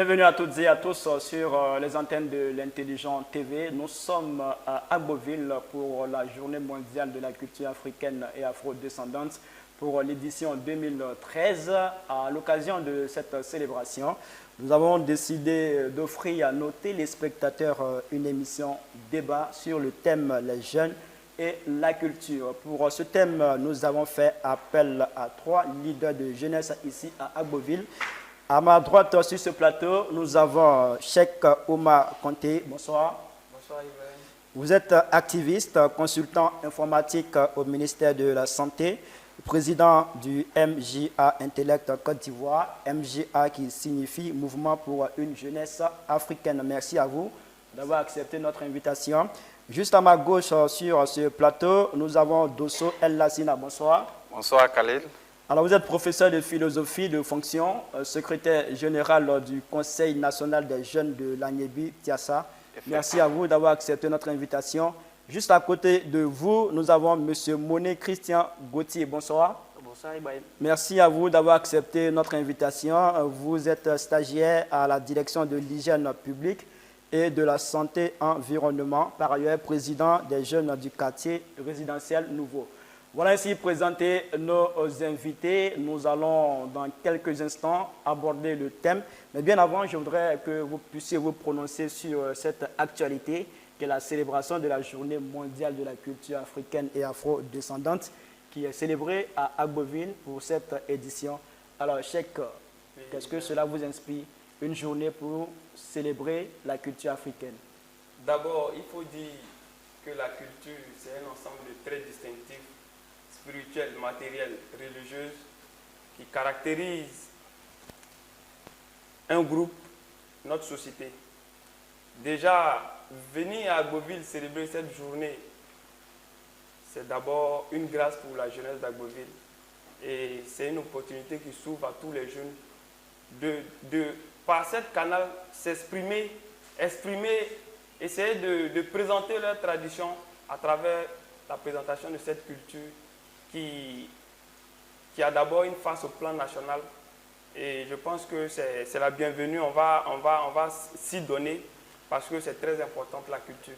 Bienvenue à toutes et à tous sur les antennes de l'Intelligent TV. Nous sommes à Agboville pour la Journée mondiale de la culture africaine et afro-descendante pour l'édition 2013. À l'occasion de cette célébration, nous avons décidé d'offrir à nos téléspectateurs une émission débat sur le thème les jeunes et la culture. Pour ce thème, nous avons fait appel à 3 leaders de jeunesse ici à Agboville. À ma droite sur ce plateau, nous avons Cheikh Omar Kanté. Bonsoir. Bonsoir Ibrahim. Vous êtes activiste, consultant informatique au ministère de la Santé, président du MJA Intellect Côte d'Ivoire, MJA qui signifie Mouvement pour une jeunesse africaine. Merci à vous d'avoir accepté notre invitation. Juste à ma gauche sur ce plateau, nous avons Dosso El Lassina. Bonsoir. Bonsoir Khalil. Alors, vous êtes professeur de philosophie de fonction, secrétaire général du Conseil national des jeunes de l'Agnébi, Tiassa. Merci à vous d'avoir accepté notre invitation. Juste à côté de vous, nous avons M. Monet Christian Gauthier. Bonsoir. Bonsoir Ibrahim. Merci à vous d'avoir accepté notre invitation. Vous êtes stagiaire à la direction de l'hygiène publique et de la santé environnement, par ailleurs président des jeunes du quartier résidentiel nouveau. Voilà ainsi présenté nos invités. Nous allons dans quelques instants aborder le thème. Mais bien avant, je voudrais que vous puissiez vous prononcer sur cette actualité qui est la célébration de la Journée mondiale de la culture africaine et afro-descendante qui est célébrée à Agboville pour cette édition. Alors, Cheikh, qu'est-ce que cela vous inspire, une journée pour célébrer la culture africaine? D'abord, il faut dire que la culture, c'est un ensemble de traits distinctifs spirituelle, matérielle, religieuse, qui caractérise un groupe, notre société. Déjà, venir à Agboville célébrer cette journée, c'est d'abord une grâce pour la jeunesse d'Agboville. Et c'est une opportunité qui s'ouvre à tous les jeunes de par cette canal, s'exprimer, essayer de présenter leur tradition à travers la présentation de cette culture qui a d'abord une face au plan national. Et je pense que c'est la bienvenue. On va s'y donner parce que c'est très important pour la culture.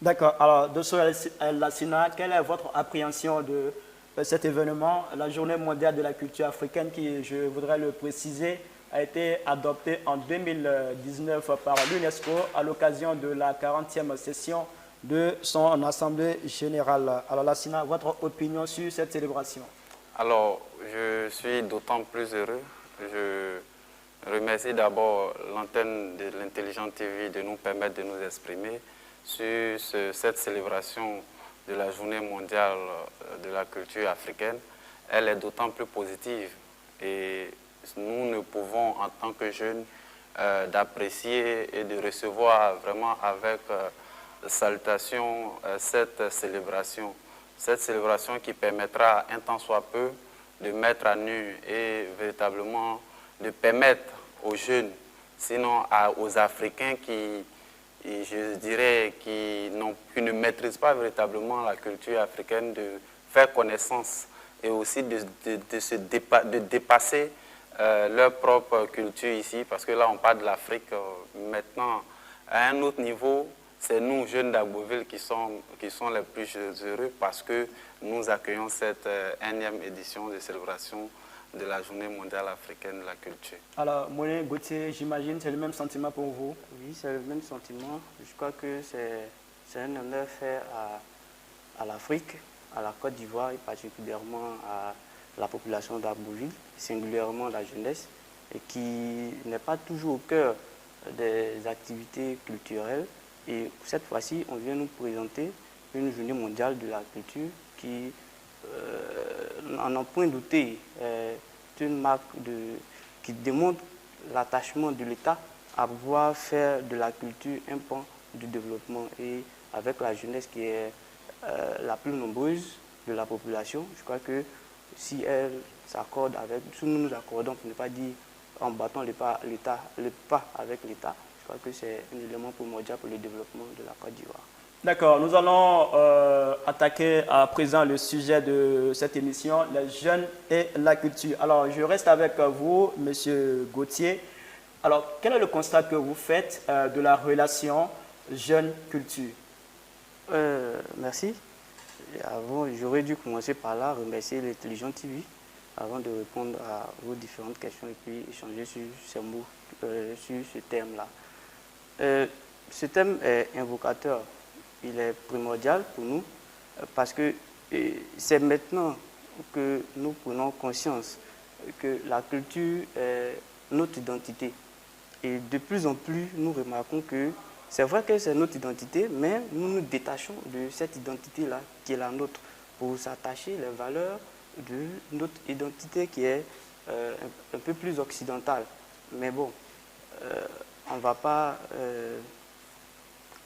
D'accord. Alors, Dosso El Lassina, quelle est votre appréhension de cet événement, la Journée mondiale de la culture africaine qui, je voudrais le préciser, a été adoptée en 2019 par l'UNESCO à l'occasion de la 40e session de son assemblée générale. Alors Lassina, votre opinion sur cette célébration? Alors, je suis d'autant plus heureux. Je remercie d'abord l'antenne de l'Intelligent TV de nous permettre de nous exprimer sur cette célébration de la Journée mondiale de la culture africaine. Elle est d'autant plus positive et nous ne pouvons en tant que jeunes d'apprécier et de recevoir vraiment avec salutation cette célébration qui permettra un tant soit peu de mettre à nu et véritablement de permettre aux jeunes, sinon aux Africains qui ne maîtrisent pas véritablement la culture africaine, de faire connaissance et aussi de dépasser leur propre culture ici, parce que là on parle de l'Afrique maintenant à un autre niveau. C'est nous, jeunes d'Agboville, qui sont les plus heureux parce que nous accueillons cette énième édition de célébration de la Journée mondiale africaine de la culture. Alors, Monet Gauthier, j'imagine c'est le même sentiment pour vous? Oui, c'est le même sentiment. Je crois que c'est un honneur fait à l'Afrique, à la Côte d'Ivoire et particulièrement à la population d'Agboville, singulièrement la jeunesse, et qui n'est pas toujours au cœur des activités culturelles. Et cette fois-ci, on vient nous présenter une journée mondiale de la culture qui, en un point douté, est une marque qui démontre l'attachement de l'État à pouvoir faire de la culture un pan du développement. Et avec la jeunesse qui est la plus nombreuse de la population, je crois que si elle s'accorde avec, si nous nous accordons, pour ne pas dire en battant le pas avec l'État, je crois que c'est un élément primordial pour le développement de la Côte d'Ivoire. D'accord, nous allons attaquer à présent le sujet de cette émission, les jeunes et la culture. Alors, je reste avec vous, M. Gauthier. Alors, quel est le constat que vous faites de la relation jeune-culture? Merci. Avant, j'aurais dû commencer par là, remercier l'Intelligent TV avant de répondre à vos différentes questions et puis échanger sur ces mots, sur ce thème-là. Ce thème est invocateur. Il est primordial pour nous parce que c'est maintenant que nous prenons conscience que la culture est notre identité. Et de plus en plus, nous remarquons que c'est vrai que c'est notre identité, mais nous nous détachons de cette identité-là qui est la nôtre pour s'attacher les valeurs de notre identité qui est un peu plus occidentale. Mais bon, on ne va pas...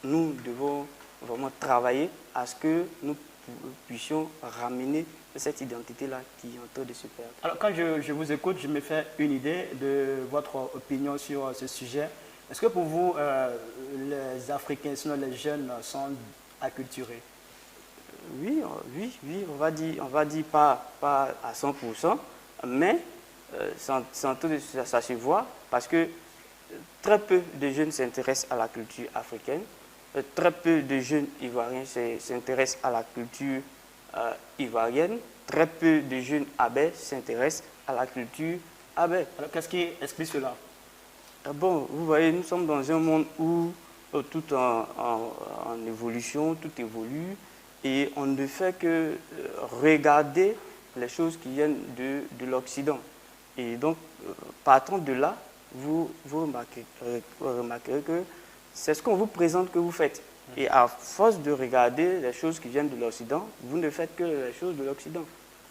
nous devons vraiment travailler à ce que nous puissions ramener cette identité-là qui est en train de se perdre. Alors, quand je vous écoute, je me fais une idée de votre opinion sur ce sujet. Est-ce que pour vous, les Africains, sinon les jeunes, sont acculturés? Oui, on va dire pas à 100%, mais ça se voit parce que très peu de jeunes s'intéressent à la culture africaine, très peu de jeunes ivoiriens s'intéressent à la culture ivoirienne, très peu de jeunes abais s'intéressent à la culture abais. Alors, qu'est-ce qui explique cela? Bon, vous voyez, nous sommes dans un monde où tout en évolution, tout évolue, et on ne fait que regarder les choses qui viennent de l'Occident. Et donc, partant de là, vous remarquerez que c'est ce qu'on vous présente que vous faites. Et à force de regarder les choses qui viennent de l'Occident, vous ne faites que les choses de l'Occident.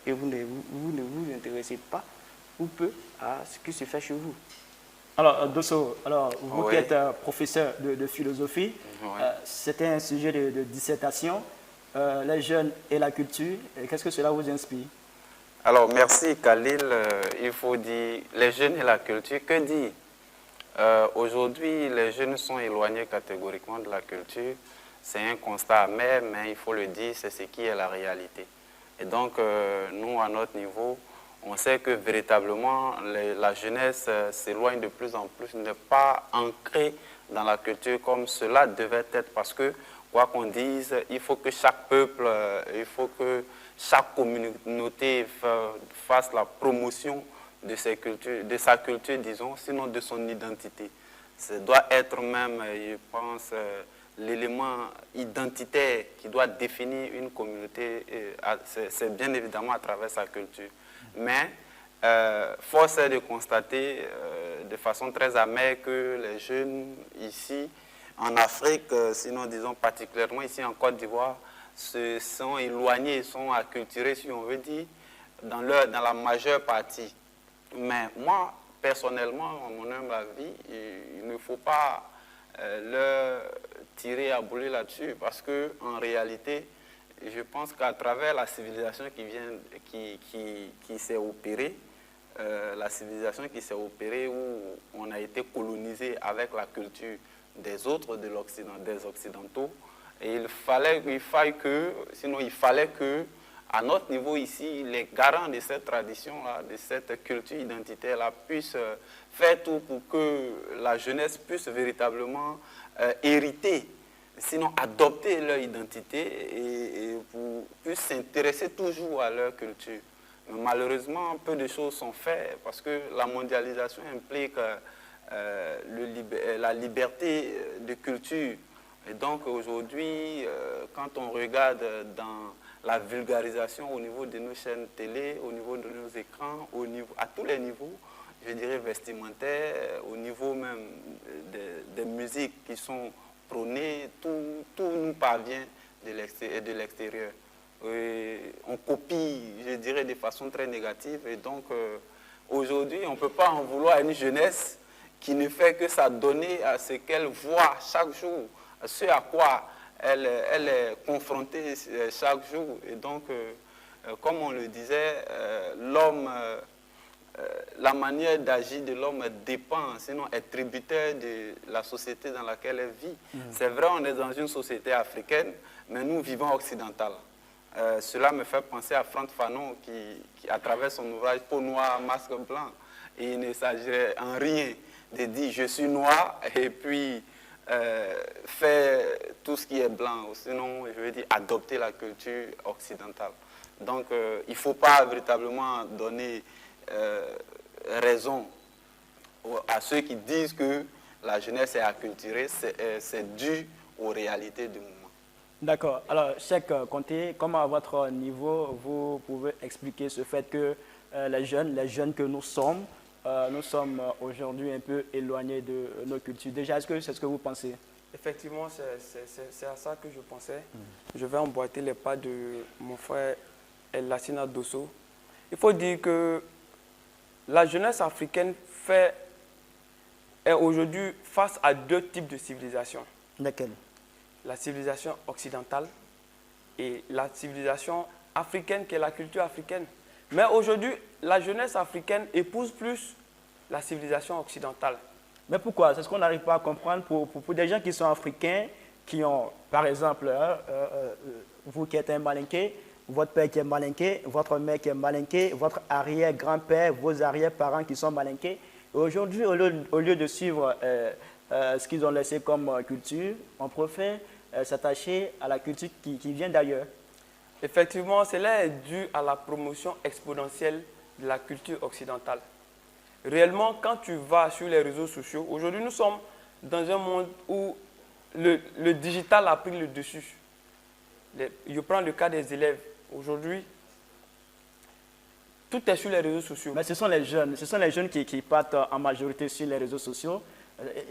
Et vous ne vous intéressez pas ou peu à ce qui se fait chez vous. Alors, Dosso, vous Oui. qui êtes professeur de philosophie, Oui. c'était un sujet de dissertation, les jeunes et la culture. Qu'est-ce que cela vous inspire? Alors, merci Khalil. Il faut dire, les jeunes et la culture, que dire? Aujourd'hui, les jeunes sont éloignés catégoriquement de la culture. C'est un constat amer, mais il faut le dire, c'est ce qui est la réalité. Et donc, nous, à notre niveau, on sait que véritablement, la jeunesse s'éloigne de plus en plus, n'est pas ancrée dans la culture comme cela devait être, parce que, quoi qu'on dise, il faut que chaque peuple, il faut que chaque communauté fasse la promotion de sa culture, disons, sinon de son identité. Ça doit être même, je pense, l'élément identitaire qui doit définir une communauté, c'est bien évidemment à travers sa culture. Mais force est de constater de façon très amère que les jeunes ici, en Afrique, sinon disons particulièrement ici en Côte d'Ivoire, se sont éloignés, sont acculturés, si on veut dire, dans la majeure partie. Mais moi, personnellement, à mon humble avis, il ne faut pas leur tirer à bouler là-dessus, parce qu'en réalité, je pense qu'à travers la civilisation qui s'est opérée, la civilisation qui s'est opérée où on a été colonisé avec la culture des autres, de l'Occident, des Occidentaux, et il fallait que, à notre niveau ici, les garants de cette tradition-là, de cette culture identitaire-là, puissent faire tout pour que la jeunesse puisse véritablement hériter, sinon adopter leur identité et puisse s'intéresser toujours à leur culture. Mais malheureusement, peu de choses sont faites parce que la mondialisation implique la liberté de culture. Et donc aujourd'hui, quand on regarde dans la vulgarisation au niveau de nos chaînes télé, au niveau de nos écrans, à tous les niveaux, je dirais vestimentaires, au niveau même des musiques qui sont prônées, tout nous parvient de l'extérieur. On copie, je dirais, de façon très négative. Et donc aujourd'hui, on ne peut pas en vouloir à une jeunesse qui ne fait que s'adonner à ce qu'elle voit chaque jour, à ce à quoi elle est confrontée chaque jour. Et donc, comme on le disait, l'homme, la manière d'agir de l'homme dépend, sinon est tributaire de la société dans laquelle elle vit. C'est vrai, on est dans une société africaine, mais nous vivons occidentale. Cela me fait penser à Frantz Fanon qui, à travers son ouvrage Peau noire, masque blanc, Et il ne s'agirait en rien de dire je suis noir et puis faire tout ce qui est blanc, ou sinon, je veux dire, adopter la culture occidentale. Donc, il ne faut pas véritablement donner raison à ceux qui disent que la jeunesse est acculturée, c'est dû aux réalités du moment. D'accord. Alors, Cheikh Conté, comment à votre niveau, vous pouvez expliquer ce fait que les jeunes que nous sommes aujourd'hui un peu éloignés de nos cultures? Déjà, est-ce que c'est ce que vous pensez? Effectivement, c'est à ça que je pensais. Je vais emboîter les pas de mon frère El Lassina Dosso. Il faut dire que la jeunesse africaine est aujourd'hui face à deux types de civilisations. Lesquelles? La civilisation occidentale et la civilisation africaine qui est la culture africaine. Mais aujourd'hui, la jeunesse africaine épouse plus la civilisation occidentale. Mais pourquoi? C'est ce qu'on n'arrive pas à comprendre pour des gens qui sont africains, qui ont, par exemple, vous qui êtes un Malinké, votre père qui est Malinké, votre mère qui est Malinké, votre arrière-grand-père, vos arrière-parents qui sont Malinké. Aujourd'hui, au lieu de suivre ce qu'ils ont laissé comme culture, on préfère s'attacher à la culture qui vient d'ailleurs. Effectivement, cela est dû à la promotion exponentielle de la culture occidentale. Réellement, quand tu vas sur les réseaux sociaux, aujourd'hui nous sommes dans un monde où le digital a pris le dessus. Je prends le cas des élèves. Aujourd'hui, tout est sur les réseaux sociaux. Mais ce sont les jeunes qui partent en majorité sur les réseaux sociaux.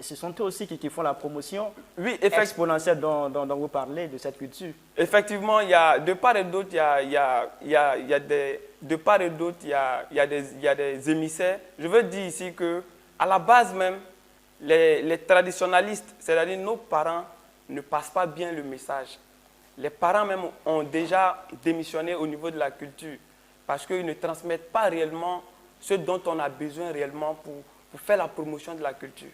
Ce sont eux aussi qui font la promotion exponentielle dont vous parlez, de cette culture. Effectivement, de part et d'autre, il y a des émissaires. Je veux dire ici qu'à la base même, les traditionalistes, c'est-à-dire nos parents, ne passent pas bien le message. Les parents même ont déjà démissionné au niveau de la culture parce qu'ils ne transmettent pas réellement ce dont on a besoin réellement pour faire la promotion de la culture.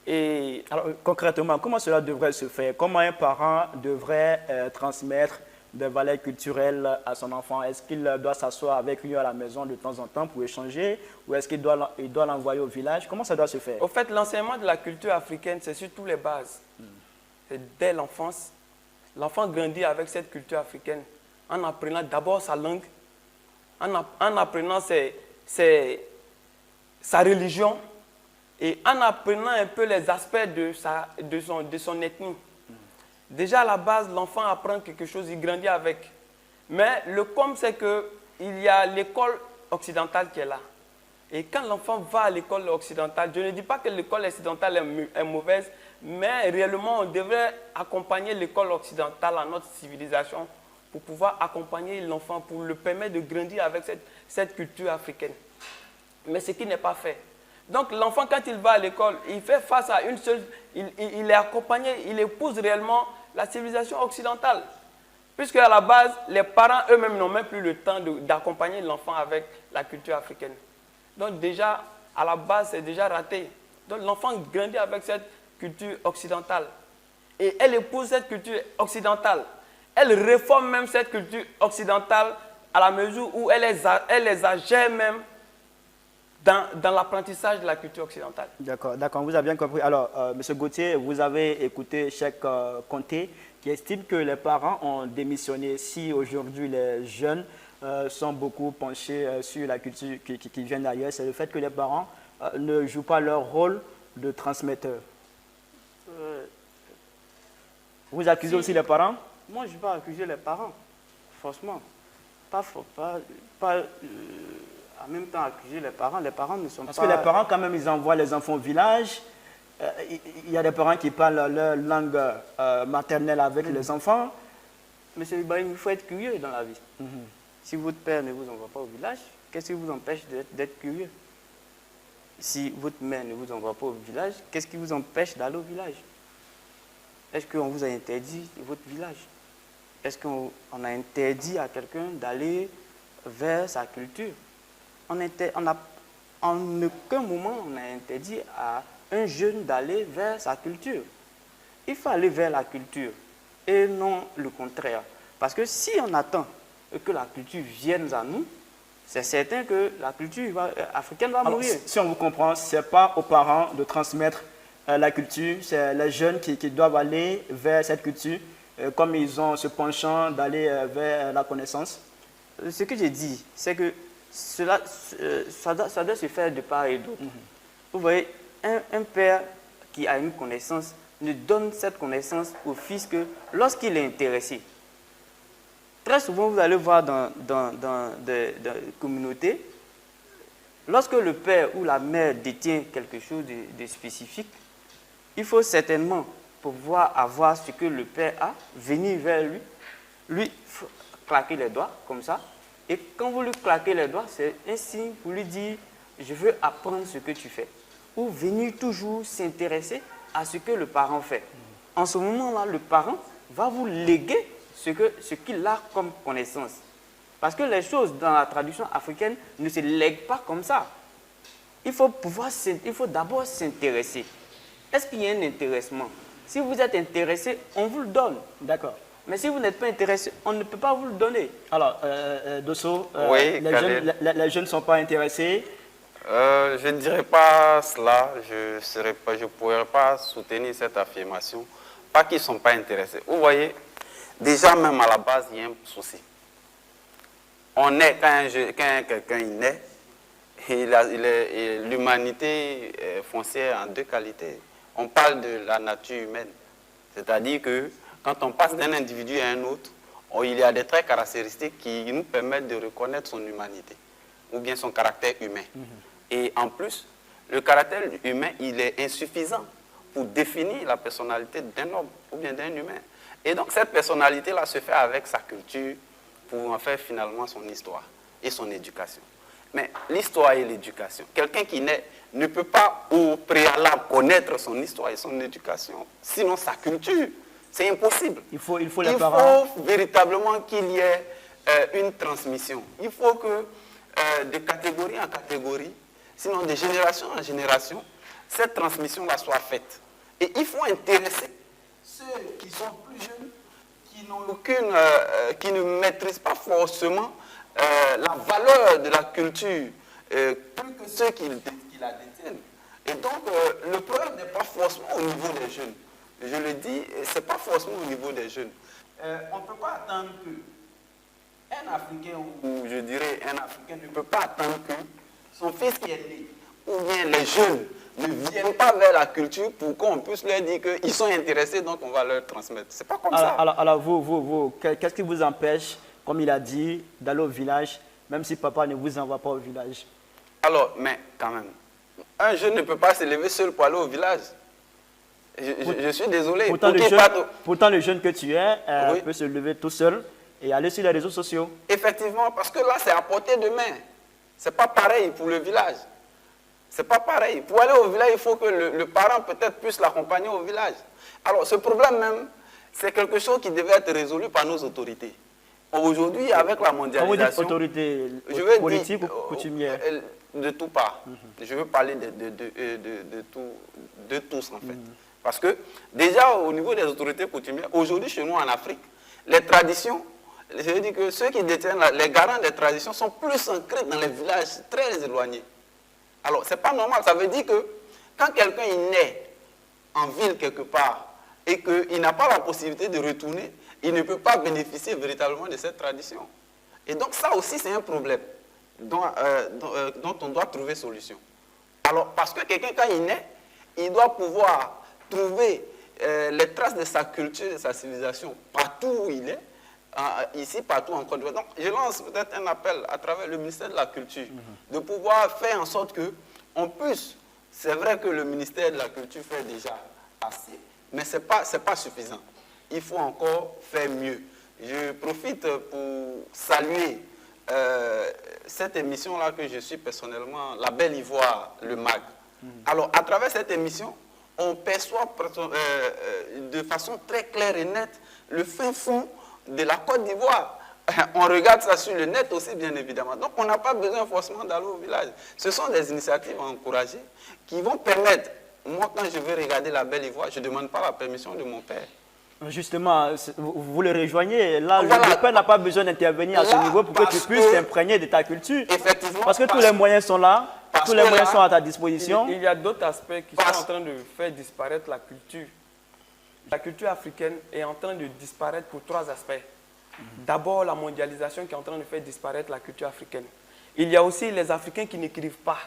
Et alors, concrètement, comment cela devrait se faire? Comment un parent devrait transmettre des valeurs culturelles à son enfant? Est-ce qu'il doit s'asseoir avec lui à la maison de temps en temps pour échanger? Ou est-ce qu'il doit l'envoyer au village? Comment ça doit se faire? Au fait, l'enseignement de la culture africaine, c'est sur toutes les bases. C'est dès l'enfance. L'enfant grandit avec cette culture africaine en apprenant d'abord sa langue, en apprenant sa religion, et en apprenant un peu les aspects de son ethnie. Déjà à la base, l'enfant apprend quelque chose, il grandit avec. Mais le com, c'est qu'il y a l'école occidentale qui est là. Et quand l'enfant va à l'école occidentale, je ne dis pas que l'école occidentale est mauvaise, mais réellement, on devrait accompagner l'école occidentale à notre civilisation pour pouvoir accompagner l'enfant, pour le permettre de grandir avec cette culture africaine. Mais ce qui n'est pas fait. Donc l'enfant, quand il va à l'école, il fait face à une seule... Il est accompagné, il épouse réellement la civilisation occidentale. Puisque à la base, les parents eux-mêmes n'ont même plus le temps d'accompagner l'enfant avec la culture africaine. Donc déjà, à la base, c'est déjà raté. Donc l'enfant grandit avec cette culture occidentale. Et elle épouse cette culture occidentale. Elle réforme même cette culture occidentale à la mesure où elle les agère même dans l'apprentissage de la culture occidentale. D'accord, vous avez bien compris. Alors, M. Gauthier, vous avez écouté Cheikh Conté qui estime que les parents ont démissionné. Si aujourd'hui les jeunes sont beaucoup penchés sur la culture qui vient d'ailleurs, c'est le fait que les parents ne jouent pas leur rôle de transmetteur. Vous accusez aussi les parents? Moi, je ne vais pas accuser les parents, franchement. En même temps, accuser les parents ne sont pas... Parce que les parents, quand même, ils envoient les enfants au village. Il y a des parents qui parlent leur langue maternelle avec les enfants. Monsieur Ibrahim, il faut être curieux dans la vie. Si votre père ne vous envoie pas au village, qu'est-ce qui vous empêche d'être curieux? Si votre mère ne vous envoie pas au village, qu'est-ce qui vous empêche d'aller au village? Est-ce qu'on vous a interdit votre village? Est-ce qu'on a interdit à quelqu'un d'aller vers sa culture? En aucun moment, on a interdit à un jeune d'aller vers sa culture. Il faut aller vers la culture et non le contraire. Parce que si on attend que la culture vienne à nous, c'est certain que la culture africaine va mourir. Si on vous comprend, ce n'est pas aux parents de transmettre la culture, c'est les jeunes qui doivent aller vers cette culture, comme ils ont ce penchant d'aller vers la connaissance. Ce que j'ai dit, c'est que ça doit se faire de part et d'autre. Vous voyez, un père qui a une connaissance ne donne cette connaissance au fils que lorsqu'il est intéressé. Très souvent, vous allez voir dans des communautés, lorsque le père ou la mère détient quelque chose de spécifique, il faut certainement, pour pouvoir avoir ce que le père a, venir vers lui claquer les doigts, comme ça. Et quand vous lui claquez les doigts, c'est un signe pour lui dire « je veux apprendre ce que tu fais ». Ou venir toujours s'intéresser à ce que le parent fait. En ce moment-là, le parent va vous léguer ce qu'il a comme connaissance. Parce que les choses dans la tradition africaine ne se lèguent pas comme ça. Il faut d'abord s'intéresser. Est-ce qu'il y a un intéressement? Si vous êtes intéressé, on vous le donne. D'accord. Mais si vous n'êtes pas intéressé, on ne peut pas vous le donner. Alors, Dosso, oui, les jeunes ne sont pas intéressés. Je ne dirais pas cela, je ne pourrais pas soutenir cette affirmation. Pas qu'ils ne sont pas intéressés. Vous voyez, déjà même à la base, il y a un souci. On naît, quand quelqu'un naît, l'humanité est foncière en deux qualités. On parle de la nature humaine. C'est-à-dire que quand on passe d'un individu à un autre, il y a des traits caractéristiques qui nous permettent de reconnaître son humanité ou bien son caractère humain. Et en plus, le caractère humain, il est insuffisant pour définir la personnalité d'un homme ou bien d'un humain. Et donc cette personnalité-là se fait avec sa culture pour en faire finalement son histoire et son éducation. Mais l'histoire et l'éducation, quelqu'un qui naît ne peut pas au préalable connaître son histoire et son éducation, sinon sa culture, c'est impossible. Il faut véritablement qu'il y ait une transmission. Il faut que de catégorie en catégorie, sinon de génération en génération, cette transmission-là soit faite. Et il faut intéresser ceux qui sont plus jeunes, qui ne maîtrisent pas forcément la valeur de la culture, plus que ceux qui la détiennent. Et donc, le problème n'est pas forcément au niveau des jeunes. Je le dis, ce n'est pas forcément au niveau des jeunes. On ne peut pas attendre qu'un Africain, ou je dirais un Africain, ne peut pas attendre que son fils qui est né, ou bien les jeunes, ne viennent pas vers la culture pour qu'on puisse leur dire qu'ils sont intéressés, donc on va leur transmettre. C'est pas comme ça. Alors vous, qu'est-ce qui vous empêche, comme il a dit, d'aller au village, même si papa ne vous envoie pas au village? Alors, mais quand même, un jeune ne peut pas se lever seul pour aller au village. Je suis désolé. Pourtant, le jeune que tu es oui, peut se lever tout seul et aller sur les réseaux sociaux. Effectivement, parce que là, c'est à portée de main. Ce n'est pas pareil pour le village. C'est pas pareil. Pour aller au village, il faut que le parent peut-être puisse l'accompagner au village. Alors, ce problème même, c'est quelque chose qui devait être résolu par nos autorités. Aujourd'hui, avec la mondialisation... Quand vous dites autorité politique ou coutumière? De tout part. Je veux parler de tous, en fait. Parce que, déjà, au niveau des autorités coutumières, aujourd'hui, chez nous, en Afrique, les traditions, je veux dire que ceux qui détiennent, les garants des traditions sont plus ancrés dans les villages très éloignés. Alors, ce n'est pas normal. Ça veut dire que quand quelqu'un est né en ville quelque part et qu'il n'a pas la possibilité de retourner, il ne peut pas bénéficier véritablement de cette tradition. Et donc, ça aussi, c'est un problème dont on doit trouver solution. Alors, parce que quelqu'un, quand il naît, il doit pouvoir trouver les traces de sa culture, de sa civilisation, partout où il est, ici, partout en Côte d'Ivoire. Donc, je lance peut-être un appel à travers le ministère de la Culture, de pouvoir faire en sorte qu'on puisse, c'est vrai que le ministère de la Culture fait déjà assez, mais ce n'est pas suffisant. Il faut encore faire mieux. Je profite pour saluer cette émission-là que je suis personnellement, La Belle Ivoire, le MAG. Alors, à travers cette émission, on perçoit de façon très claire et nette le fin fond de la Côte d'Ivoire. On regarde ça sur le net aussi, bien évidemment. Donc, on n'a pas besoin forcément d'aller au village. Ce sont des initiatives à encourager qui vont permettre, moi, quand je veux regarder La Belle Ivoire, je ne demande pas la permission de mon père. Justement, vous le rejoignez. Là, Voilà. le père n'a pas besoin d'intervenir à ce Là, niveau pour que tu parce puisses que- t'imprégner de ta culture. Effectivement. Parce que tous les moyens sont là, parce tous les que moyens là, sont à ta disposition. Il y a d'autres aspects qui Parce- sont en train de faire disparaître la culture. La culture africaine est en train de disparaître pour 3 aspects. D'abord, la mondialisation qui est en train de faire disparaître la culture africaine. Il y a aussi les Africains qui n'écrivent pas.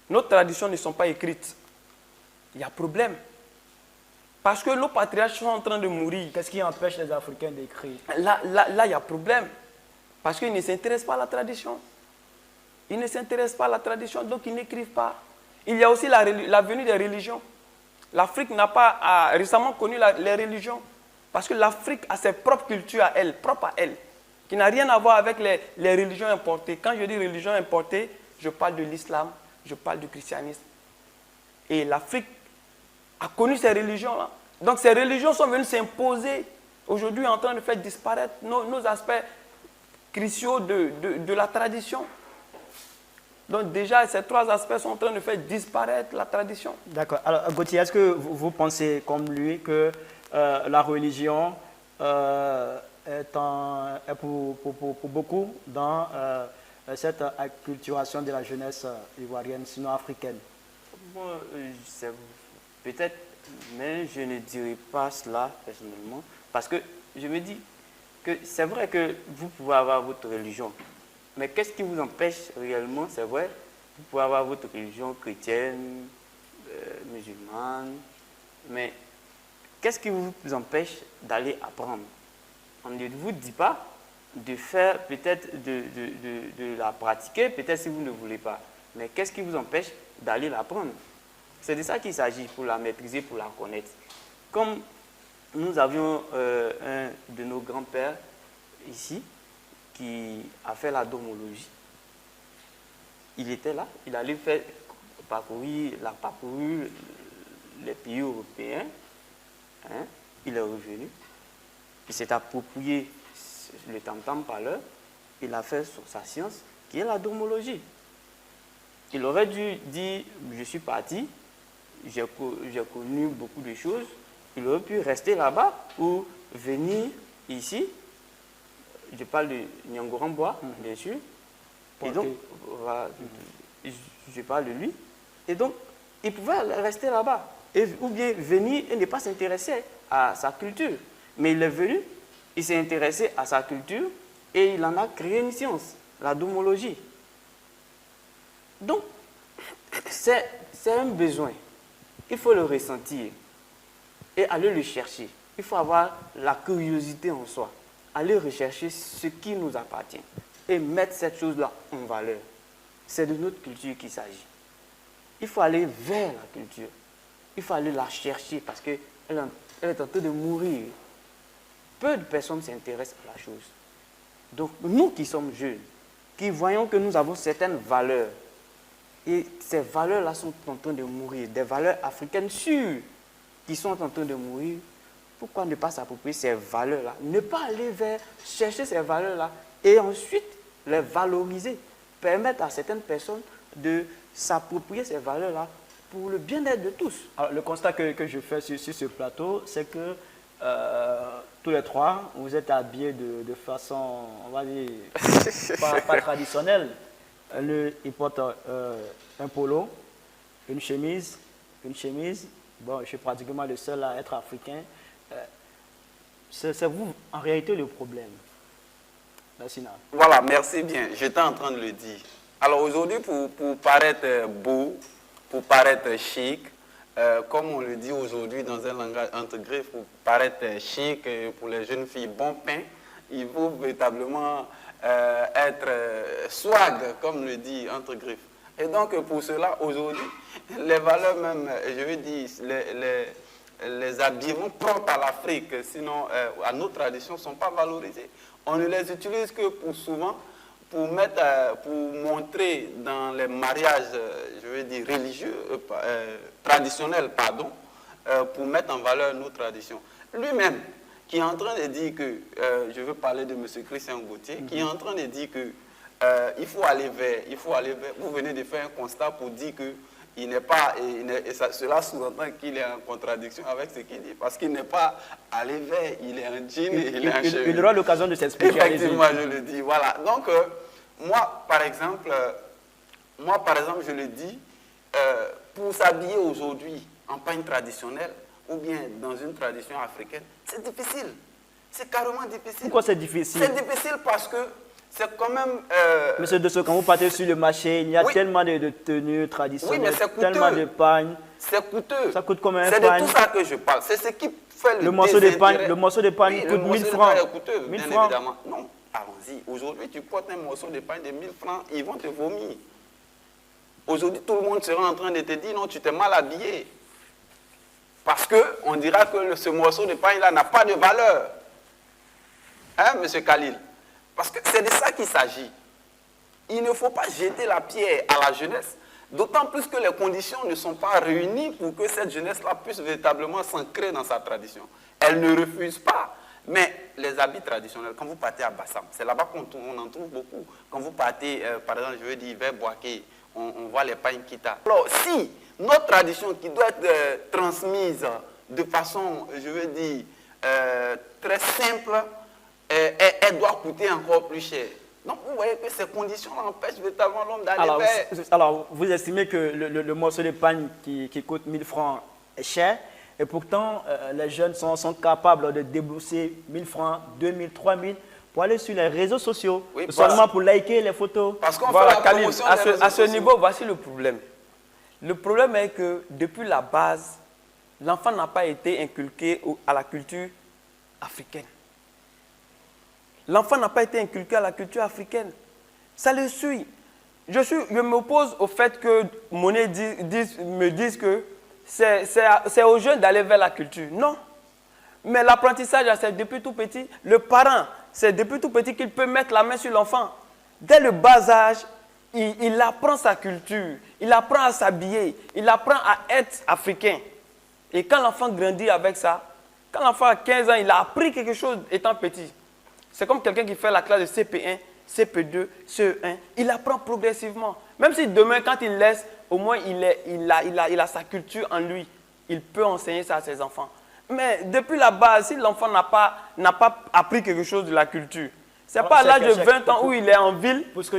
Nos traditions ne sont pas écrites. Il y a problème. Parce que nos patriarches sont en train de mourir. Qu'est-ce qui empêche les Africains d'écrire? Là, il y a problème. Parce qu'ils ne s'intéressent pas à la tradition. Ils ne s'intéressent pas à la tradition, donc ils n'écrivent pas. Il y a aussi la venue des religions. L'Afrique n'a pas récemment connu les religions. Parce que l'Afrique a ses propres cultures à elle, propres à elle, qui n'a rien à voir avec les religions importées. Quand je dis religion importée, je parle de l'islam, je parle du christianisme. Et l'Afrique a connu ces religions-là. Donc ces religions sont venues s'imposer aujourd'hui en train de faire disparaître nos aspects cruciaux de la tradition. Donc déjà, ces 3 aspects sont en train de faire disparaître la tradition. D'accord. Alors, Gauthier, est-ce que vous pensez comme lui que la religion est pour beaucoup dans cette acculturation de la jeunesse ivoirienne, sinon africaine? Bon, peut-être, mais je ne dirais pas cela personnellement, parce que je me dis que c'est vrai que vous pouvez avoir votre religion, mais qu'est-ce qui vous empêche réellement? C'est vrai, vous pouvez avoir votre religion chrétienne, musulmane, mais qu'est-ce qui vous empêche d'aller apprendre? On ne vous dit pas de faire, peut-être de la pratiquer, peut-être si vous ne voulez pas, mais qu'est-ce qui vous empêche d'aller l'apprendre? C'est de ça qu'il s'agit, pour la maîtriser, pour la connaître. Comme nous avions un de nos grands-pères ici, qui a fait la domologie. Il était là, il allait parcourir les pays européens. Hein, il est revenu, il s'est approprié le tam-tam parleur, il a fait sa science, qui est la domologie. Il aurait dû dire, je suis parti, j'ai connu beaucoup de choses, il aurait pu rester là-bas ou venir ici. Je parle de Nyangorambois, bien sûr. Et donc, voilà, je parle de lui. Et donc, il pouvait rester là-bas. Ou bien venir et ne pas s'intéresser à sa culture. Mais il est venu, il s'est intéressé à sa culture et il en a créé une science, la domologie. Donc, c'est un besoin. Il faut le ressentir et aller le chercher. Il faut avoir la curiosité en soi. Aller rechercher ce qui nous appartient et mettre cette chose-là en valeur. C'est de notre culture qu'il s'agit. Il faut aller vers la culture. Il faut aller la chercher parce qu'elle est en train de mourir. Peu de personnes s'intéressent à la chose. Donc, nous qui sommes jeunes, qui voyons que nous avons certaines valeurs, et ces valeurs-là sont en train de mourir, des valeurs africaines sûres qui sont en train de mourir, pourquoi ne pas s'approprier ces valeurs-là? Ne pas aller vers chercher ces valeurs-là et ensuite les valoriser, permettre à certaines personnes de s'approprier ces valeurs-là pour le bien-être de tous. Alors, le constat que je fais sur ce plateau, c'est que tous les 3, vous êtes habillés de façon, on va dire, pas traditionnelle. Il porte un polo, une chemise. Bon, je suis pratiquement le seul à être africain. C'est vous, en réalité, le problème. Merci. Voilà, merci bien. J'étais en train de le dire. Alors aujourd'hui, pour paraître beau, pour paraître chic, comme on le dit aujourd'hui dans un langage entre griffes, pour paraître chic, pour les jeunes filles bon pain, il faut véritablement être swag, comme le dit entre griffes. Et donc pour cela, aujourd'hui, les valeurs même, je veux dire, les habillements propres à l'Afrique, sinon à nos traditions, ne sont pas valorisés. On ne les utilise que pour montrer dans les mariages, je veux dire religieux, traditionnels, pardon, pour mettre en valeur nos traditions. Lui-même, qui est en train de dire que, je veux parler de M. Christian Gauthier, qui est en train de dire que il faut aller vers, vous venez de faire un constat pour dire que il n'est pas, cela sous-entend qu'il est en contradiction avec ce qu'il dit, parce qu'il n'est pas à l'éveil, il est en jean et il est en chemise. Il aura l'occasion de s'expliquer. Effectivement, je le dis, voilà. Donc, moi, par exemple, je le dis, pour s'habiller aujourd'hui en pagne traditionnelle, ou bien dans une tradition africaine, c'est difficile. C'est carrément difficile. Pourquoi c'est difficile? C'est difficile parce que c'est quand même... Monsieur Dosso, quand vous partez sur le marché, il y a tellement de tenues traditionnelles, oui, mais c'est coûteux. Tellement de pagnes. C'est coûteux. Ça coûte combien? C'est de tout ça que je parle. C'est ce qui fait le morceau de pagne. Le morceau de pagne coûte 1000 francs. C'est coûteux, 1000 bien francs. évidemment. Non, allons-y. Aujourd'hui, tu portes un morceau de pagne de 1000 francs, ils vont te vomir. Aujourd'hui, tout le monde sera en train de te dire, non, tu t'es mal habillé. Parce qu'on dira que ce morceau de pagne-là n'a pas de valeur. Hein, monsieur Khalil? Parce que c'est de ça qu'il s'agit. Il ne faut pas jeter la pierre à la jeunesse, d'autant plus que les conditions ne sont pas réunies pour que cette jeunesse-là puisse véritablement s'ancrer dans sa tradition. Elle ne refuse pas. Mais les habits traditionnels, quand vous partez à Bassam, c'est là-bas qu'on en trouve beaucoup. Quand vous partez, par exemple, je veux dire, vers Boaké, on voit les pagnes kita. Alors, si notre tradition qui doit être transmise de façon, je veux dire, très simple, elle doit coûter encore plus cher. Donc, vous voyez que ces conditions empêchent véritablement l'homme d'aller vers... Alors, vous estimez que le morceau de pagne qui coûte 1000 francs est cher, et pourtant, les jeunes sont capables de débourser 1000 francs, 2000, 3000 pour aller sur les réseaux sociaux, oui, seulement pour liker les photos. Parce qu'on fait la promotion des réseaux sociaux. À ce niveau, voici le problème. Le problème est que depuis la base, l'enfant n'a pas été inculqué à la culture africaine. L'enfant n'a pas été inculqué à la culture africaine. Ça le suit. Je m'oppose au fait que Monet me dise que c'est aux jeunes d'aller vers la culture. Non. Mais l'apprentissage, c'est depuis tout petit. Le parent, c'est depuis tout petit qu'il peut mettre la main sur l'enfant. Dès le bas âge, il apprend sa culture, il apprend à s'habiller, il apprend à être africain. Et quand l'enfant grandit avec ça, quand l'enfant a 15 ans, il a appris quelque chose étant petit. C'est comme quelqu'un qui fait la classe de CP1, CP2, CE1. Il apprend progressivement. Même si demain, quand il laisse, au moins il a sa culture en lui. Il peut enseigner ça à ses enfants. Mais depuis la base, si l'enfant n'a pas appris quelque chose de la culture, ce n'est pas à l'âge de 20 ans où il est en ville. Pour ce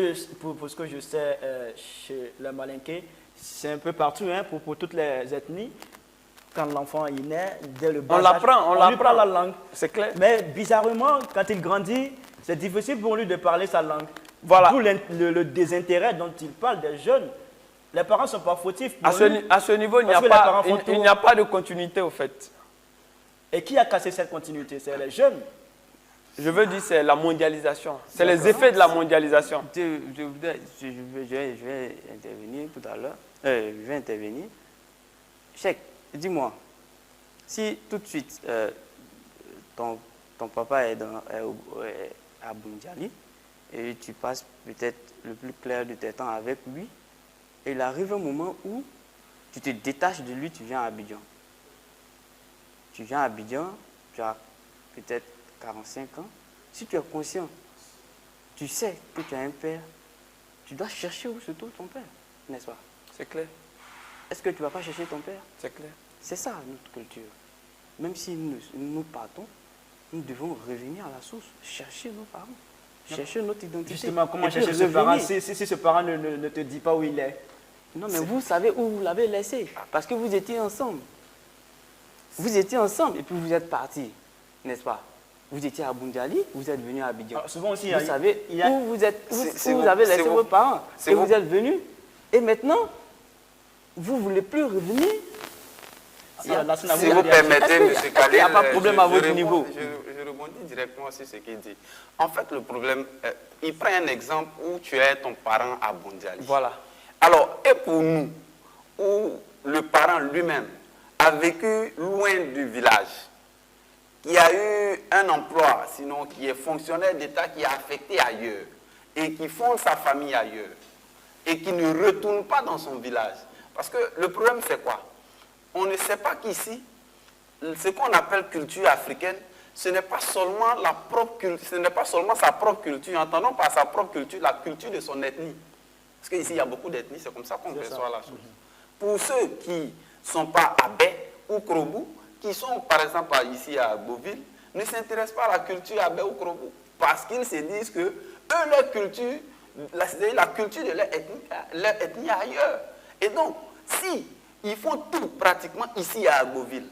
que je sais, chez les Malinké, c'est un peu partout, hein, pour toutes les ethnies. Quand l'enfant il naît, dès le bas âge, on lui parle la langue. C'est clair. Mais bizarrement, quand il grandit, c'est difficile pour lui de parler sa langue. Voilà. D'où le désintérêt dont il parle des jeunes. Les parents ne sont pas fautifs. À ce niveau, il n'y a pas de continuité au fait. Et qui a cassé cette continuité? C'est les jeunes. Je veux dire, c'est la mondialisation. C'est les effets de la mondialisation. Je vais intervenir tout à l'heure. Je vais intervenir. Cheikh, dis-moi, si tout de suite ton papa est à Boundiali et tu passes peut-être le plus clair de tes temps avec lui, et il arrive un moment où tu te détaches de lui, tu viens à Abidjan. Tu viens à Abidjan, tu as peut-être 45 ans. Si tu es conscient, tu sais que tu as un père, tu dois chercher où se trouve ton père, n'est-ce pas? C'est clair. Est-ce que tu ne vas pas chercher ton père? C'est clair. C'est ça notre culture. Même si nous partons, nous devons revenir à la source, chercher nos parents, chercher notre identité. Justement, comment chercher ce parent si ce parent ne te dit pas où il est? Non, mais vous savez où vous l'avez laissé, parce que vous étiez ensemble. Vous étiez ensemble et puis vous êtes partis, n'est-ce pas? Vous étiez à Boundiali, vous êtes venu à Abidjan. Alors, souvent aussi, vous savez où vous avez laissé vos parents et vous êtes venus. Et maintenant, vous ne voulez plus revenir. Si vous permettez, M. Khalil, il n'y a pas de problème à votre niveau. Je rebondis directement sur ce qu'il dit. En fait, le problème, il prend un exemple où tu es ton parent à Boundiali. Voilà. Alors, et pour nous, où le parent lui-même a vécu loin du village, qui a eu un emploi, sinon qui est fonctionnaire d'État, qui est affecté ailleurs, et qui fonde sa famille ailleurs, et qui ne retourne pas dans son village. Parce que le problème, c'est quoi? On ne sait pas qu'ici, ce qu'on appelle culture africaine, ce n'est pas seulement sa propre culture. Entendons par sa propre culture, la culture de son ethnie. Parce qu'ici, il y a beaucoup d'ethnies, c'est comme ça qu'on perçoit la chose. Pour ceux qui ne sont pas à Baie ou Krobou, qui sont par exemple ici à Beauville, ne s'intéressent pas à la culture à Baie ou Krobou. Parce qu'ils se disent que eux, leur culture, la culture de leur ethnie est ailleurs. Et donc, si ils font tout pratiquement ici à Beauville,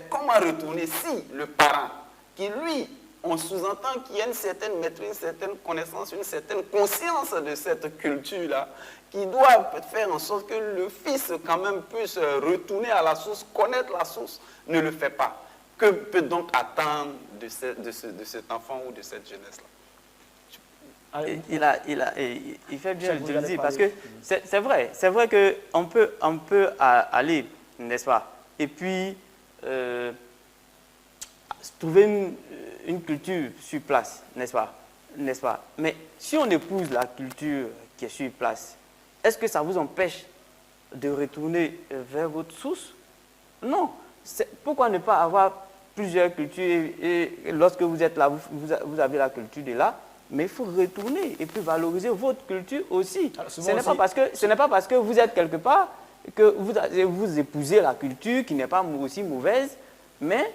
comment retourner si le parent, qui lui, on sous-entend qu'il y a une certaine maîtrise, une certaine connaissance, une certaine conscience de cette culture-là, qui doit faire en sorte que le fils quand même puisse retourner à la source, connaître la source, ne le fait pas. Que peut donc attendre de cet enfant ou de cette jeunesse-là? Il fait bien de le dire parce que c'est vrai qu'on peut aller, n'est-ce pas, et puis trouver une culture sur place, n'est-ce pas? Mais si on épouse la culture qui est sur place, est-ce que ça vous empêche de retourner vers votre source? Non. Pourquoi ne pas avoir plusieurs cultures et lorsque vous êtes là, vous avez la culture de là, mais il faut retourner et puis valoriser votre culture aussi. Alors, ce n'est pas parce que vous êtes quelque part que vous épousez la culture qui n'est pas aussi mauvaise, mais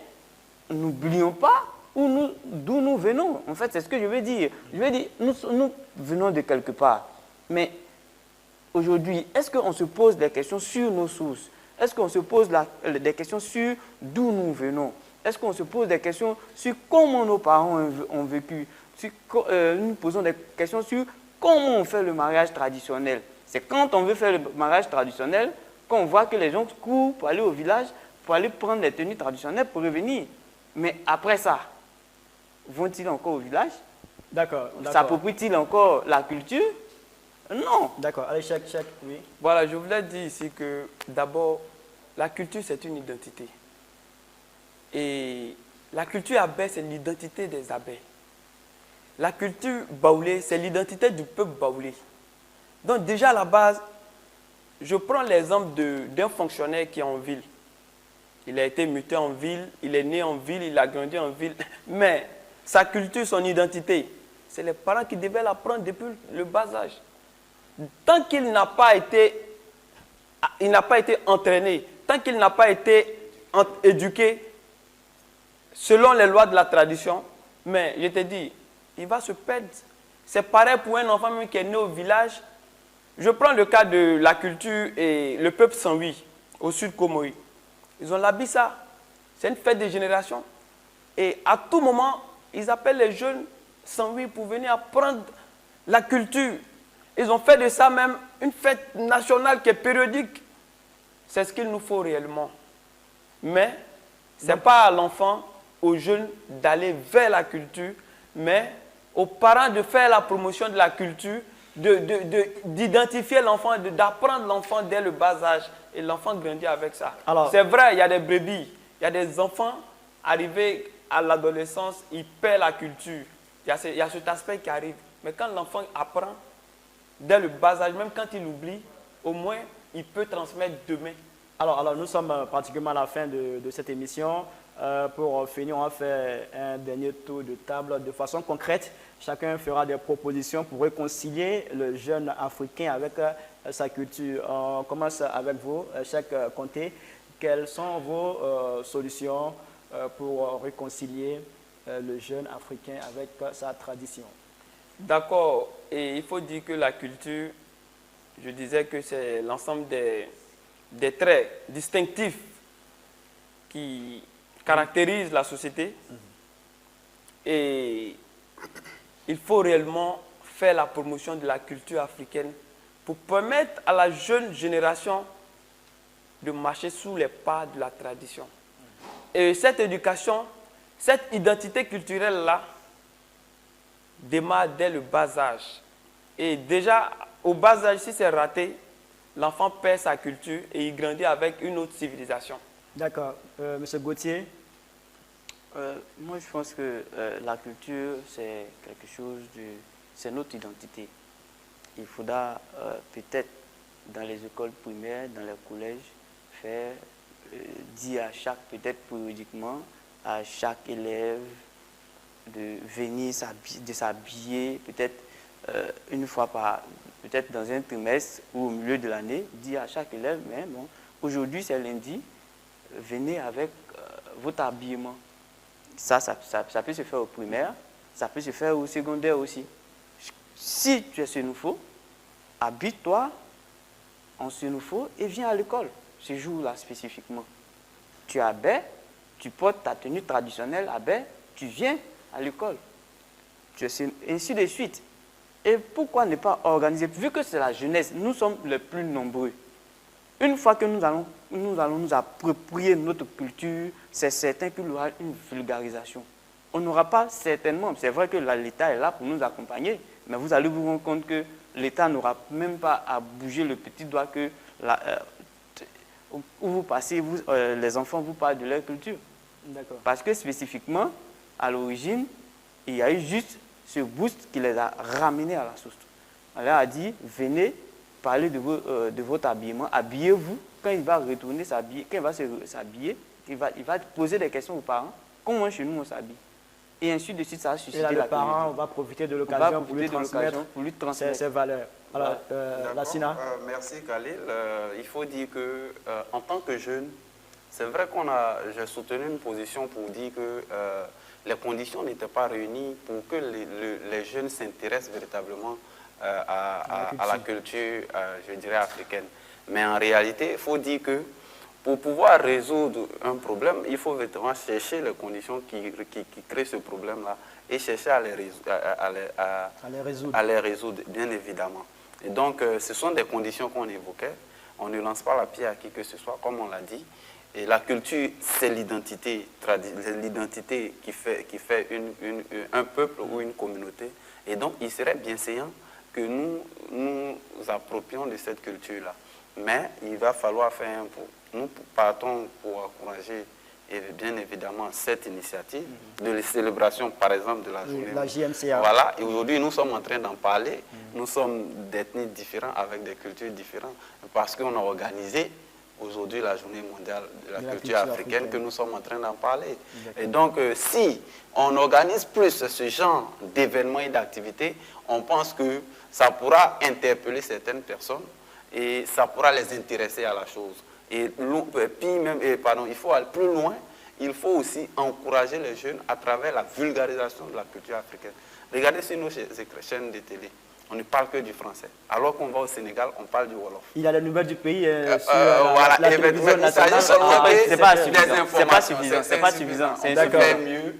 n'oublions pas d'où nous venons. En fait, c'est ce que je veux dire. Je veux dire, nous venons de quelque part. Mais aujourd'hui, est-ce qu'on se pose des questions sur nos sources? Est-ce qu'on se pose des questions sur d'où nous venons? Est-ce qu'on se pose des questions sur comment nos parents ont vécu? Nous posons des questions sur comment on fait le mariage traditionnel. C'est quand on veut faire le mariage traditionnel qu'on voit que les gens courent pour aller au village, pour aller prendre les tenues traditionnelles pour revenir. Mais après ça, vont-ils encore au village? D'accord. S'approprient-ils encore la culture? Non. D'accord. Allez, chaque, oui. Voilà, je voulais dire ici que d'abord, la culture, c'est une identité. Et la culture abbé, c'est l'identité des abbés. La culture baoulé, c'est l'identité du peuple baoulé. Donc déjà à la base, je prends l'exemple d'un fonctionnaire qui est en ville. Il a été muté en ville, il est né en ville, il a grandi en ville. Mais sa culture, son identité, c'est les parents qui devaient l'apprendre depuis le bas âge. Tant qu'il n'a pas été entraîné, tant qu'il n'a pas été éduqué selon les lois de la tradition, mais je te dis, il va se perdre. C'est pareil pour un enfant même qui est né au village. Je prends le cas de la culture et le peuple Sanwi, au sud Comoï. Ils ont l'Abissa. C'est une fête de génération. Et à tout moment, ils appellent les jeunes Sanwi pour venir apprendre la culture. Ils ont fait de ça même une fête nationale qui est périodique. C'est ce qu'il nous faut réellement. Mais ce n'est pas à l'enfant, aux jeunes d'aller vers la culture, mais aux parents de faire la promotion de la culture, d'identifier l'enfant, d'apprendre l'enfant dès le bas âge. Et l'enfant grandit avec ça. C'est vrai, il y a des brebis, il y a des enfants arrivés à l'adolescence, ils perdent la culture. Il y a cet aspect qui arrive. Mais quand l'enfant apprend, dès le bas âge, même quand il oublie, au moins, il peut transmettre demain. Alors nous sommes pratiquement à la fin de cette émission. Pour finir, on va faire un dernier tour de table de façon concrète. Chacun fera des propositions pour réconcilier le jeune africain avec sa culture. On commence avec vous, chaque comté. Quelles sont vos solutions pour réconcilier le jeune africain avec sa tradition? D'accord. Et il faut dire que la culture, je disais que c'est l'ensemble des traits distinctifs qui caractérisent la société. Et il faut réellement faire la promotion de la culture africaine pour permettre à la jeune génération de marcher sous les pas de la tradition. Et cette éducation, cette identité culturelle-là, démarre dès le bas âge. Et déjà, au bas âge, si c'est raté, l'enfant perd sa culture et il grandit avec une autre civilisation. D'accord. Monsieur Gauthier? Moi, je pense que la culture, c'est quelque chose c'est notre identité. Il faudra peut-être, dans les écoles primaires, dans les collèges, dire à chaque, peut-être périodiquement, à chaque élève de venir s'habiller, peut-être une fois peut-être dans un trimestre ou au milieu de l'année, dire à chaque élève, mais bon, aujourd'hui c'est lundi, venez avec votre habillement. Ça peut se faire au primaire, ça peut se faire au secondaire aussi. Si tu es sénoufo, habille-toi en sénoufo et viens à l'école, ce jour-là spécifiquement. Tu es à baie, tu portes ta tenue traditionnelle à baie, tu viens à l'école. Ainsi de suite. Et pourquoi ne pas organiser, vu que c'est la jeunesse, nous sommes les plus nombreux. Une fois que nous allons nous approprier notre culture, c'est certain qu'il y aura une vulgarisation. On n'aura pas certainement, c'est vrai que l'État est là pour nous accompagner, mais vous allez vous rendre compte que l'État n'aura même pas à bouger le petit doigt que où vous passez, les enfants vous parlent de leur culture. Parce que spécifiquement, à l'origine, il y a eu juste ce boost qui les a ramenés à la source. On leur a dit, venez parler de votre habillement, habillez-vous. Quand il va retourner s'habiller, quand il va s'habiller, il va poser des questions aux parents. Comment chez nous on s'habille? Et ainsi de suite, ça a suscité la curiosité. Et là, le parent va profiter de l'occasion pour lui transmettre ses valeurs. Alors, Lassina. Merci Khalil. Il faut dire que en tant que jeune, c'est vrai j'ai soutenu une position pour dire que les conditions n'étaient pas réunies pour que les jeunes s'intéressent véritablement à la culture, je dirais, africaine. Mais en réalité, il faut dire que pour pouvoir résoudre un problème, il faut véritablement chercher les conditions qui créent ce problème-là et chercher à les résoudre, bien évidemment. Et donc, ce sont des conditions qu'on évoquait. On ne lance pas la pierre à qui que ce soit, comme on l'a dit. Et la culture, c'est l'identité qui fait un peuple ou une communauté. Et donc, il serait bien séant que nous approprions de cette culture-là. Mais il va falloir faire un peu. Nous partons pour encourager, et bien évidemment, cette initiative de la célébration, par exemple, de la journée. La JMCA. Voilà, et aujourd'hui, nous sommes en train d'en parler. Nous sommes d'ethnies différentes, avec des cultures différentes, parce qu'on a organisé aujourd'hui la journée mondiale de la culture africaine, que nous sommes en train d'en parler. Et donc, si on organise plus ce genre d'événements et d'activités, on pense que ça pourra interpeller certaines personnes et ça pourra les intéresser à la chose. Et puis même, il faut aller plus loin, il faut aussi encourager les jeunes à travers la vulgarisation de la culture africaine. Regardez sur nos chaînes de télé, on ne parle que du français. Alors qu'on va au Sénégal, on parle du Wolof. Il y a les nouvelles du pays voilà, la télévision nationale. C'est pas suffisant. C'est pas suffisant. On peut faire mieux.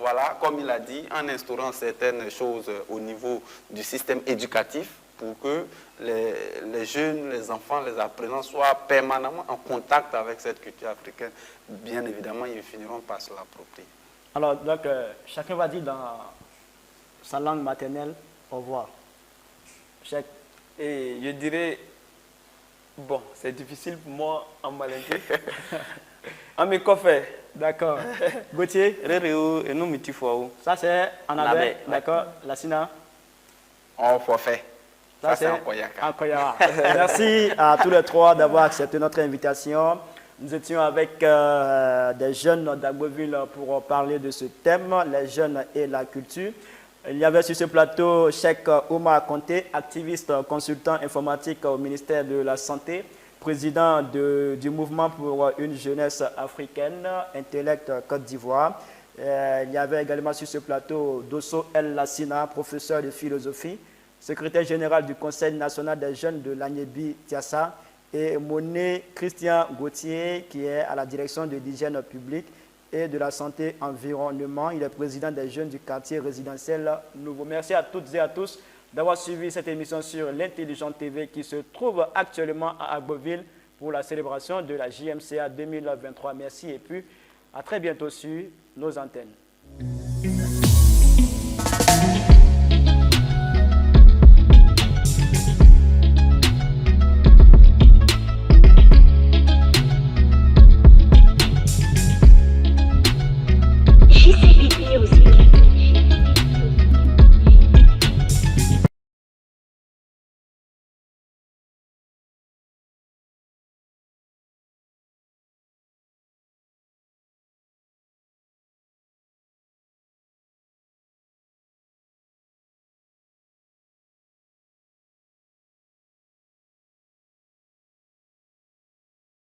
Voilà, comme il a dit, en instaurant certaines choses au niveau du système éducatif pour que les jeunes, les enfants, les apprenants soient permanemment en contact avec cette culture africaine. Bien évidemment, ils finiront par se l'approprier. Alors, donc, chacun va dire dans sa langue maternelle au revoir. Et je dirais, bon, c'est difficile pour moi en malinqué. En mes coffres. D'accord. Gauthier. Et nous, ça, c'est en abbé. D'accord. Lassina. En forfait. Ça, c'est en Koyaka. Merci à tous les trois d'avoir accepté notre invitation. Nous étions avec des jeunes d'Agboville pour parler de ce thème, les jeunes et la culture. Il y avait sur ce plateau Cheikh Oumar Konté, activiste consultant informatique au ministère de la Santé, président du mouvement pour une jeunesse africaine, Intellect Côte d'Ivoire. Il y avait également sur ce plateau Dosso El Lassina, professeur de philosophie, secrétaire général du Conseil national des jeunes de l'Agnébi Tiassa, et Monet Christian Gauthier, qui est à la direction de l'hygiène publique et de la santé environnement. Il est président des jeunes du quartier résidentiel Nouveau. Merci à toutes et à tous d'avoir suivi cette émission sur l'Intelligente TV qui se trouve actuellement à Agboville pour la célébration de la JMCA 2023. Merci et puis à très bientôt sur nos antennes.